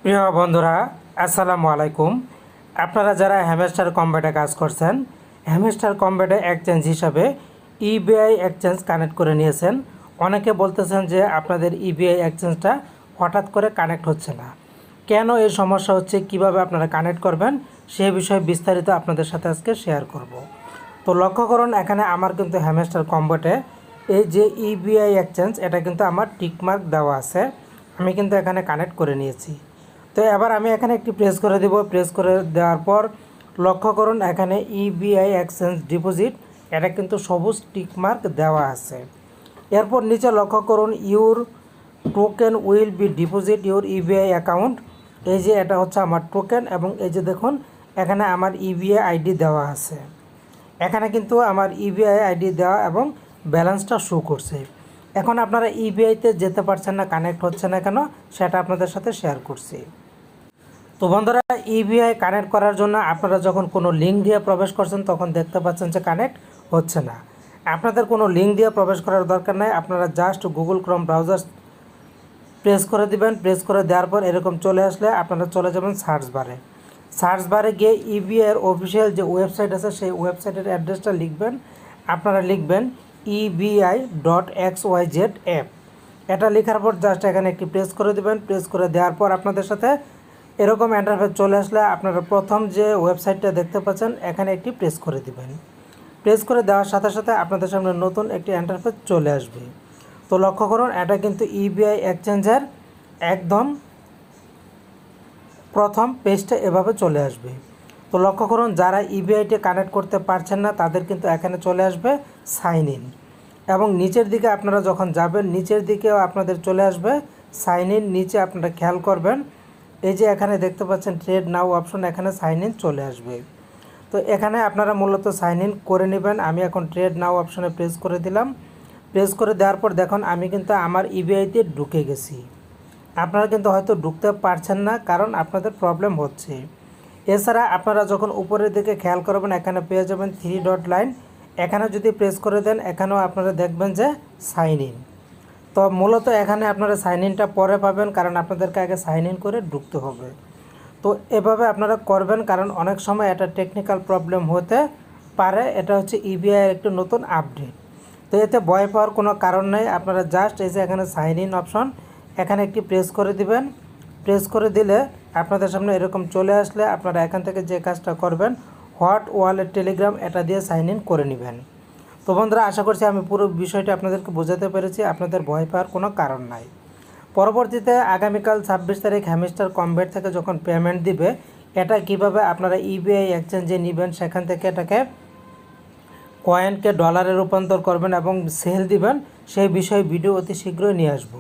প্রিয় বন্ধুরা, আসসালামু আলাইকুম। আপনারা যারা হ্যামস্টার কম্ব্যাটে কাজ করছেন, হ্যামস্টার কম্ব্যাটে এক্সচেঞ্জ হিসাবে ইবিআই এক্সচেঞ্জ কানেক্ট করে নিয়েছেন। অনেকে বলতেছেন যে আপনাদের ইবিআই এক্সচেঞ্জটা হঠাৎ করে কানেক্ট হচ্ছে না। কেন এই সমস্যা হচ্ছে, কিভাবে আপনারা কানেক্ট করবেন, সে বিষয়ে বিস্তারিত আপনাদের সাথে আজকে শেয়ার করব। তো লক্ষ্য করুন, এখানে আমার কিন্তু হ্যামস্টার কম্ব্যাটে এই যে ইবিআই এক্সচেঞ্জ, এটা কিন্তু আমার টিকমার্ক দেওয়া আছে। আমি কিন্তু এখানে কানেক্ট করে নিয়েছি। তো এবার আমি এখানে একটি প্রেস করে দেব। প্রেস করে দেওয়ার পর লক্ষ্য করুন, এখানে ইবিআই এক্সচেঞ্জ ডিপোজিট, এটা কিন্তু সবুজ টিকমার্ক দেওয়া আছে। এরপর নিচে লক্ষ্য করুন, your token will be deposit your EBI account. এই যে এটা হচ্ছে আমার টোকেন, এবং এই যে দেখুন এখানে আমার ইবিআই আইডি দেওয়া আছে। এখানে কিন্তু আমার ইবিআই আইডি দেওয়া এবং ব্যালেন্সটা শো করছে। এখন আপনারা ইবিআইতে যেতে পারছেন না, কানেক্ট হচ্ছে না কেন, সেটা আপনাদের সাথে শেয়ার করছি। তো বন্ধুরা, ইবিআই কানেক্ট করার জন্য আপনারা যখন কোনো লিঙ্ক দিয়ে প্রবেশ করছেন তখন দেখতে পাচ্ছেন যে কানেক্ট হচ্ছে না। আপনাদের কোনো লিঙ্ক দিয়ে প্রবেশ করার দরকার নাই। আপনারা just Google Chrome browser press করে দিবেন। প্রেস করে দেওয়ার পর এরকম চলে আসলে আপনারা চলে যাবেন সার্চ বারে। সার্চ বারে গিয়ে ইবিআইয়ের অফিসিয়াল যে ওয়েবসাইট আছে সেই ওয়েবসাইটের অ্যাড্রেসটা লিখবেন। আপনারা লিখবেন EBI.XYZ অ্যাপ। এটা লেখার পর জাস্ট এখানে একটি প্রেস করে দেবেন। প্রেস করে দেওয়ার পর আপনাদের সাথে এরকম ইন্টারফেস চলে আসলে আপনারা প্রথম যে ওয়েবসাইটটা দেখতে পাচ্ছেন এখানে একটি প্রেস করে দিবেন। প্রেস করে দেওয়ার সাথে সাথে আপনাদের সামনে নতুন একটি ইন্টারফেস চলে আসবে। তো লক্ষ্য করুন, এটা কিন্তু ইবিআই এক্সচেঞ্জের একদম প্রথম পেজটা এভাবে চলে আসবে। তো লক্ষ্য করুন, যারা ইবিআইটি কানেক্ট করতে পারছেন না তাদের কিন্তু এখানে চলে আসবে সাইন ইন, এবং নিচের দিকে আপনারা যখন যাবেন নিচের দিকেও আপনাদের চলে আসবে সাইন ইন। নিচে আপনারা খেয়াল করবেন, এই যে এখানে দেখতে পাচ্ছেন ট্রেড নাও অপশন, এখানে সাইন ইন চলে আসবে। তো এখানে আপনারা মূলত সাইন ইন করে নেবেন। আমি এখন ট্রেড নাও অপশনে প্রেস করে দিলাম। প্রেস করে দেওয়ার পর দেখুন আমি কিন্তু আমার ইবিআইতে ঢুকে গেছি। আপনারা কিন্তু হয়তো ঢুকতে পারছেন না, কারণ আপনাদের প্রবলেম হচ্ছে। এছাড়া আপনারা যখন উপরের দিকে খেয়াল করবেন এখানে পেয়ে যাবেন 3 ডট লাইন। এখানে যদি প্রেস করে দেন এখানেও আপনারা দেখবেন যে সাইন ইন। তো মূলত এখানে আপনারা সাইন ইনটা পরে পাবেন, কারণ আপনাদেরকে আগে সাইন ইন করে ঢুকতে হবে। তো এভাবে আপনারা করবেন, কারণ অনেক সময় এটা টেকনিক্যাল প্রবলেম হতে পারে। এটা হচ্ছে ইবিআইয়ের একটু নতুন আপডেট। তো এতে ভয় পাওয়ার কোনো কারণ নেই। আপনারা জাস্ট এই যে এখানে সাইন ইন অপশন, এখানে একটি প্রেস করে দিবেন। প্রেস করে দিলে আপনাদের সামনে এরকম চলে আসলে আপনারা এখান থেকে যে কাজটা করবেন, হোয়াট ওয়ালেট টেলিগ্রাম, এটা দিয়ে সাইন ইন করে নেবেন। তো বন্ধুরা, আশা করছি আমি পুরো বিষয়টা আপনাদেরকে বোঝাতে পেরেছি। আপনাদের ভয় পাওয়ার কোনো কারণ নাই। পরবর্তীতে আগামীকাল 26 তারিখ হ্যামস্টার কম্ব্যাট থেকে যখন পেমেন্ট দিবে, এটা কিভাবে আপনারা ইবিআই এক্সচেঞ্জে নেবেন, সেখান থেকে এটাকে কয়েনকে ডলারে রূপান্তর করবেন এবং সেল দিবেন, সেই বিষয়ে ভিডিও অতি শীঘ্রই নিয়ে আসবো।